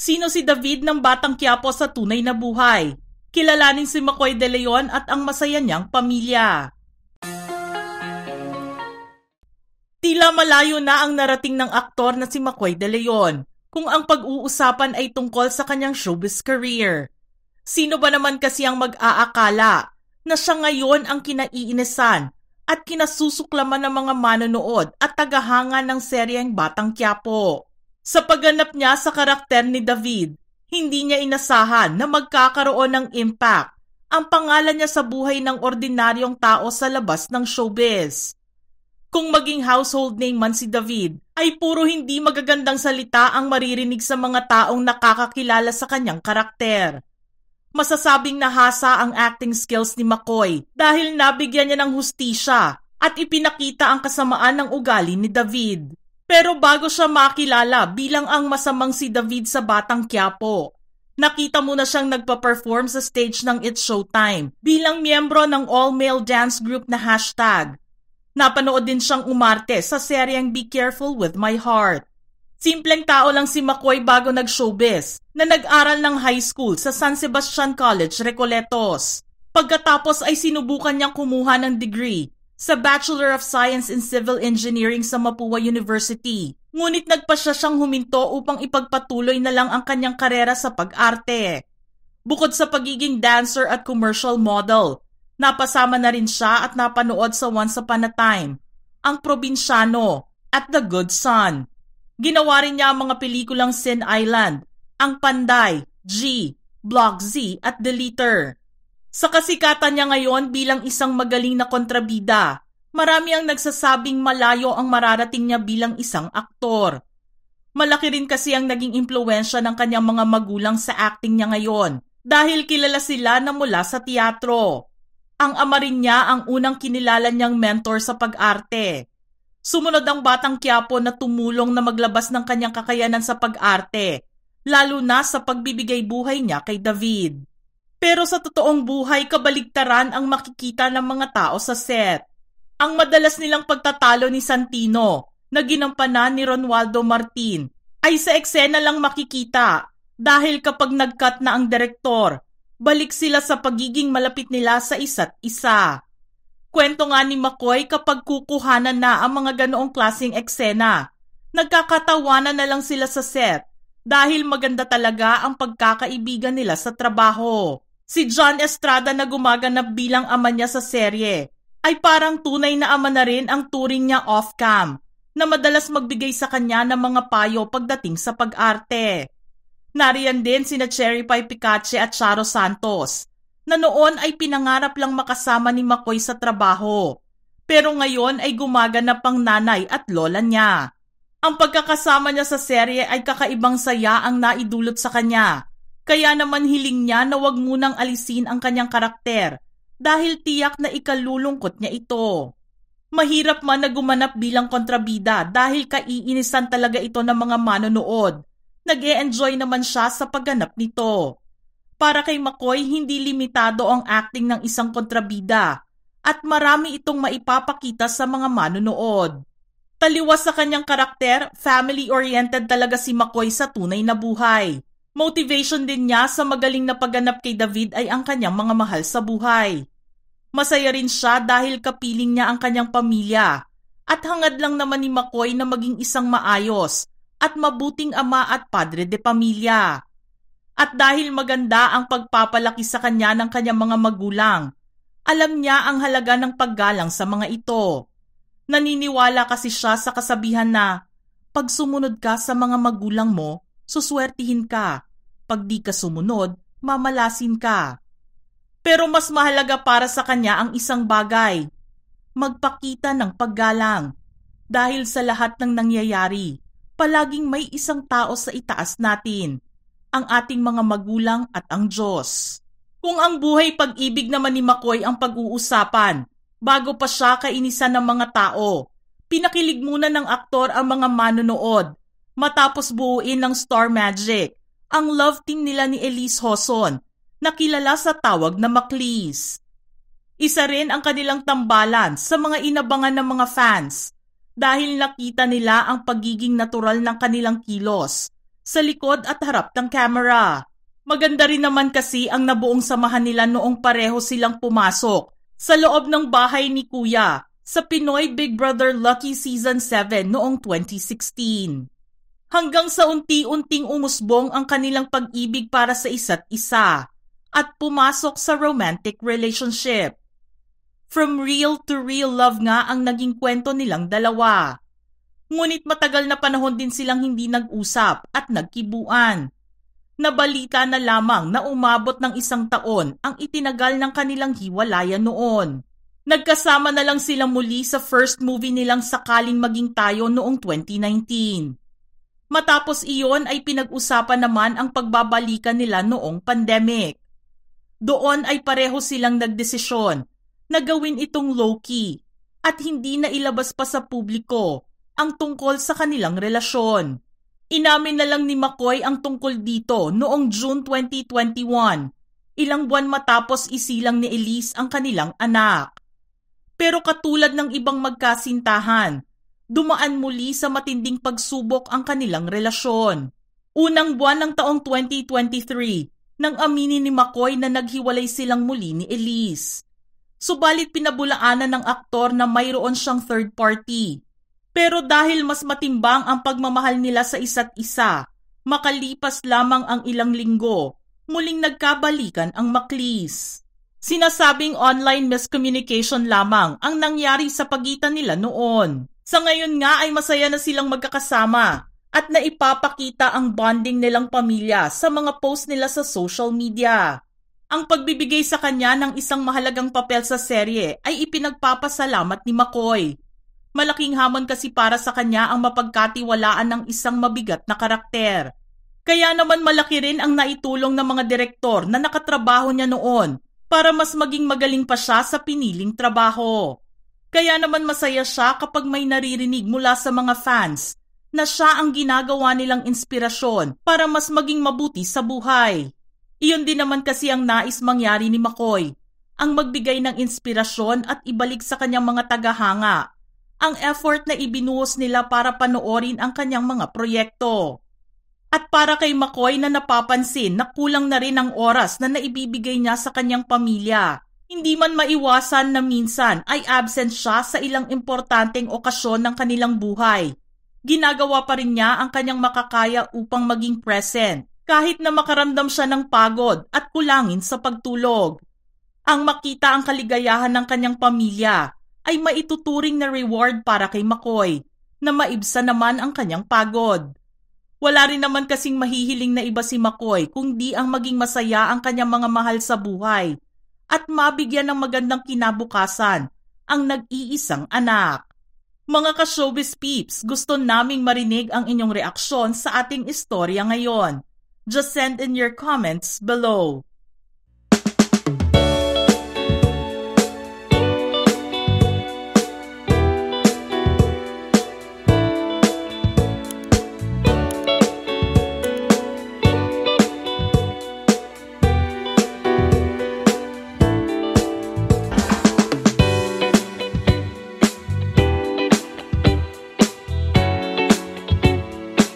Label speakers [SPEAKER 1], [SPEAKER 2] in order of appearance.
[SPEAKER 1] Sino si David ng Batang Quiapo sa tunay na buhay? Kilalanin si McCoy De Leon at ang masaya niyang pamilya. Tila malayo na ang narating ng aktor na si McCoy De Leon kung ang pag-uusapan ay tungkol sa kanyang showbiz career. Sino ba naman kasi ang mag-aakala na siya ngayon ang kinaiinisan at kinasusuklaman ng mga manonood at tagahanga ng seryeng Batang Quiapo? Sa pagganap niya sa karakter ni David, hindi niya inasahan na magkakaroon ng impact ang pangalan niya sa buhay ng ordinaryong tao sa labas ng showbiz. Kung maging household name man si David, ay puro hindi magagandang salita ang maririnig sa mga taong nakakakilala sa kanyang karakter. Masasabing nahasa ang acting skills ni McCoy dahil nabigyan niya ng hustisya at ipinakita ang kasamaan ng ugali ni David. Pero bago siya makilala bilang ang masamang si David sa Batang Quiapo, nakita mo na siyang nagpa-perform sa stage ng It's Showtime bilang miyembro ng all-male dance group na Hashtag. Napanood din siyang umarte sa seryeng Be Careful With My Heart. Simpleng tao lang si McCoy bago nag-showbiz na nag-aral ng high school sa San Sebastian College, Recoletos. Pagkatapos ay sinubukan niyang kumuha ng degree sa Bachelor of Science in Civil Engineering sa Mapua University. Ngunit nagpasya siyang huminto upang ipagpatuloy na lang ang kanyang karera sa pag-arte. Bukod sa pagiging dancer at commercial model, napasama na rin siya at napanood sa Once Upon a Time, Ang Probinsyano at The Good Son. Ginawa rin niya ang mga pelikulang Sin Island, Ang Panday, G, Block Z at Deleter. Sa kasikatan niya ngayon bilang isang magaling na kontrabida, marami ang nagsasabing malayo ang mararating niya bilang isang aktor. Malaki rin kasi ang naging impluwensya ng kanyang mga magulang sa acting niya ngayon dahil kilala sila na mula sa teatro. Ang ama rin niya ang unang kinilala niyang mentor sa pag-arte. Sumunod ang Batang Quiapo na tumulong na maglabas ng kanyang kakayanan sa pag-arte, lalo na sa pagbibigay buhay niya kay David. Pero sa totoong buhay, kabaligtaran ang makikita ng mga tao sa set. Ang madalas nilang pagtatalo ni Santino, na ginampanan ni Ronaldo Martin, ay sa eksena lang makikita dahil kapag nag-cut na ang direktor, balik sila sa pagiging malapit nila sa isa't isa. Kwento nga ni McCoy kapag kukuhanan na ang mga ganoong klaseng eksena, nagkakatawanan na lang sila sa set dahil maganda talaga ang pagkakaibigan nila sa trabaho. Si John Estrada na gumaganap bilang ama niya sa serye ay parang tunay na ama na rin ang turing niya off-cam na madalas magbigay sa kanya ng mga payo pagdating sa pag-arte. Nariyan din sina Cherry Pie Picache at Charo Santos na noon ay pinangarap lang makasama ni McCoy sa trabaho pero ngayon ay gumaganap pang nanay at lola niya. Ang pagkakasama niya sa serye ay kakaibang saya ang naidulot sa kanya. Kaya naman hiling niya na wag munang alisin ang kanyang karakter dahil tiyak na ikalulungkot niya ito. Mahirap man na gumanap bilang kontrabida dahil kaiinisan talaga ito ng mga manonood. Nag-e-enjoy naman siya sa pagganap nito. Para kay McCoy, hindi limitado ang acting ng isang kontrabida at marami itong maipapakita sa mga manonood. Taliwas sa kanyang karakter, family-oriented talaga si McCoy sa tunay na buhay. Motivation din niya sa magaling na pagganap kay David ay ang kanyang mga mahal sa buhay. Masaya rin siya dahil kapiling niya ang kanyang pamilya at hangad lang naman ni McCoy na maging isang maayos at mabuting ama at padre de pamilya. At dahil maganda ang pagpapalaki sa kanya ng kanyang mga magulang, alam niya ang halaga ng paggalang sa mga ito. Naniniwala kasi siya sa kasabihan na, pag sumunod ka sa mga magulang mo, suswertihin ka. Pag di ka sumunod, mamalasin ka. Pero mas mahalaga para sa kanya ang isang bagay, magpakita ng paggalang. Dahil sa lahat ng nangyayari, palaging may isang tao sa itaas natin, ang ating mga magulang at ang Diyos. Kung ang buhay pag-ibig naman ni McCoy ang pag-uusapan, bago pa siya kainisan ng mga tao, pinakilig muna ng aktor ang mga manonood matapos buuin ng Star Magic ang love team nila ni Elise Hoson na kilala sa tawag na Maclis. Isa rin ang kanilang tambalan sa mga inabangan ng mga fans dahil nakita nila ang pagiging natural ng kanilang kilos sa likod at harap ng camera. Maganda rin naman kasi ang nabuong samahan nila noong pareho silang pumasok sa loob ng bahay ni Kuya sa Pinoy Big Brother Lucky Season 7 noong 2016. Hanggang sa unti-unting umusbong ang kanilang pag-ibig para sa isa't isa at pumasok sa romantic relationship. From real to real love nga ang naging kwento nilang dalawa. Ngunit matagal na panahon din silang hindi nag-usap at nagkibuan. Nabalita na lamang na umabot ng 1 taon ang itinagal ng kanilang hiwalayan noon. Nagkasama na lang sila muli sa first movie nilang Sakaling Maging Tayo noong 2019. Matapos iyon ay pinag-usapan naman ang pagbabalikan nila noong pandemic. Doon ay pareho silang nagdesisyon na gawin itong low-key at hindi na ilabas pa sa publiko ang tungkol sa kanilang relasyon. Inamin na lang ni McCoy ang tungkol dito noong June 2021, ilang buwan matapos isilang ni Elise ang kanilang anak. Pero katulad ng ibang magkasintahan, dumaan muli sa matinding pagsubok ang kanilang relasyon. Unang buwan ng taong 2023 nang aminin ni McCoy na naghiwalay silang muli ni Elise. Subalit pinabulaanan ng aktor na mayroon siyang third party. Pero dahil mas matimbang ang pagmamahal nila sa isa't isa, makalipas lamang ang ilang linggo, muling nagkabalikan ang Maclis. Sinasabing online miscommunication lamang ang nangyari sa pagitan nila noon. Sa ngayon nga ay masaya na silang magkakasama at naipapakita ang bonding nilang pamilya sa mga post nila sa social media. Ang pagbibigay sa kanya ng isang mahalagang papel sa serye ay ipinagpapasalamat ni McCoy. Malaking hamon kasi para sa kanya ang mapagkatiwalaan ng isang mabigat na karakter. Kaya naman malaki rin ang naitulong ng mga direktor na nakatrabaho niya noon para mas maging magaling pa siya sa piniling trabaho. Kaya naman masaya siya kapag may naririnig mula sa mga fans na siya ang ginagawa nilang inspirasyon para mas maging mabuti sa buhay. Iyon din naman kasi ang nais mangyari ni McCoy, ang magbigay ng inspirasyon at ibalik sa kanyang mga tagahanga ang effort na ibinuhos nila para panoorin ang kanyang mga proyekto. At para kay McCoy na napapansin na kulang na rin ang oras na naibibigay niya sa kanyang pamilya, hindi man maiwasan na minsan ay absent siya sa ilang importanteng okasyon ng kanilang buhay. Ginagawa pa rin niya ang kanyang makakaya upang maging present, kahit na makaramdam siya ng pagod at kulangin sa pagtulog. Ang makita ang kaligayahan ng kanyang pamilya ay maituturing na reward para kay McCoy, na maibsan naman ang kanyang pagod. Wala rin naman kasing mahihiling na iba si McCoy kung di ang maging masaya ang kanyang mga mahal sa buhay at mabigyan ng magandang kinabukasan ang nag-iisang anak. Mga ka-showbiz peeps, gusto naming marinig ang inyong reaksyon sa ating istorya ngayon. Just send in your comments below.